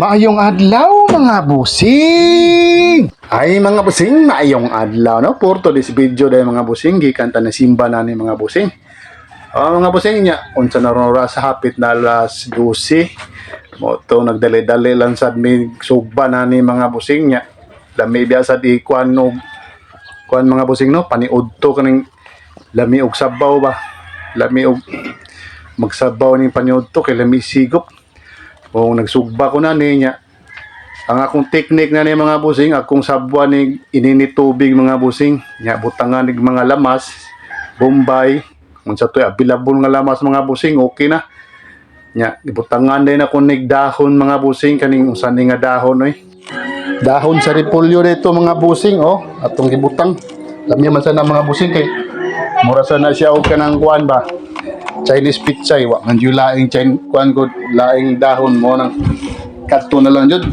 Maayong adlaw mga busing! Ay mga busing, maayong adlaw no? For today's video dahil mga busing, gikan ta na simba na ni mga busing. Mga busing niya, unsa na ron sa hapit na alas 12. Mo to nagdali-dali lang sad mi sugba na ni mga busing niya. Lami biasa di kuan mga busing no, paniud to kaning lami og sabaw ba. Lami og magsabaw ning paniud to kay lami sigop. O nagsugba ko na niya. Ang akong teknik na ni mga busing, akong sabwa ni ininit tubig mga busing. Nya butangan nig mga lamas, bombay. Unsa toy available nga lamas mga busing, okay na. Nya ibutangan din ako nig dahon mga busing kaning usa ni nga dahon oy. Dahon sa repolyo dito mga busing atong gibutang. Lami man sana mga busing kay mura sana siya og kanang kuan ba. Chinese pizza wa man yung laing kuan ko laing dahon mo nang kadto na lang jud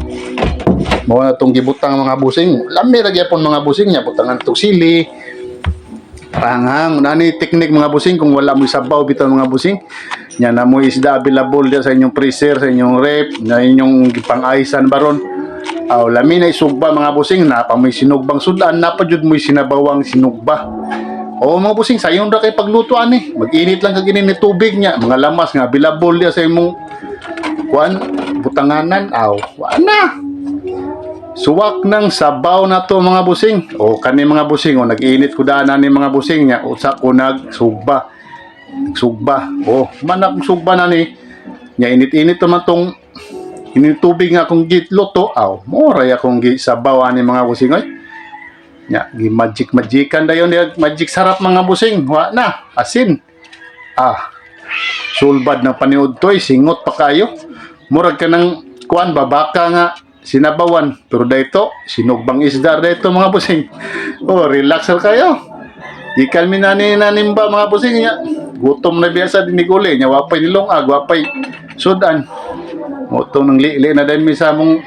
mo na tong gibutang mga busing lami ra gyapon mga busing nya butangan tong sili paranghang nani teknik mga busing kung wala mo sabaw bitaw mga busing nya na mo isda available sa inyong freezer sa inyong rep na inyong gipang-aisan baron lami na isugba mga busing na pa may sinugbang sudan na pa jud mo sinabawang sinugba. Mga busing, sayon ra kay paglutuan eh. Mag-init lang kagini ni tubig niya. Mga lamas nga available dia sa imong kuan butanganan. Wala. Suwak ng sabaw na to mga busing. Kani mga busing, nag-init ko daanan ni mga busing niya. Usa ko nagsugba. Manak sugba na ni. Nya init-init naman tong tubig nga akong gitluto. Moray akong sabaw ani mga busing oy. Nya magikan dayon magic sarap mga busing wa na asin sulbad ng paniud toy singot pa kayo murag ka ng kuan babaka nga sinabawan pero dayto sinugbang isda dayto mga busing relax kayo ikan minani-nanimba mga busing nya gutom na biasa diniguli nya wapay nilongag wapay sudan mo to nang liili na din mi sa mong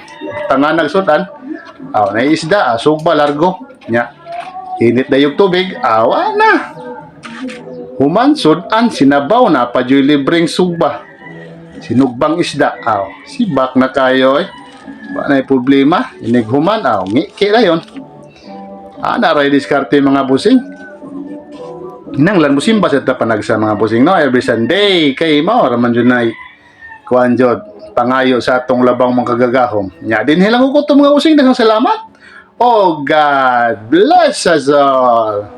tanganag sudan na isda sugba largo nya init na yung tubig na human sudan sinabaw na pa dyo'y libreng sugba sinugbang isda sibak na kayo ba na problema inig human ngiki na yun naray diskarte mga busing hinanglan mo simba sa tapanag sa mga busing no every Sunday kay mao raman dyan na kuan jod pangayo sa atong labang mga kagagahom nya din hilang ko mga busing daghang salamat. Oh, God bless us all.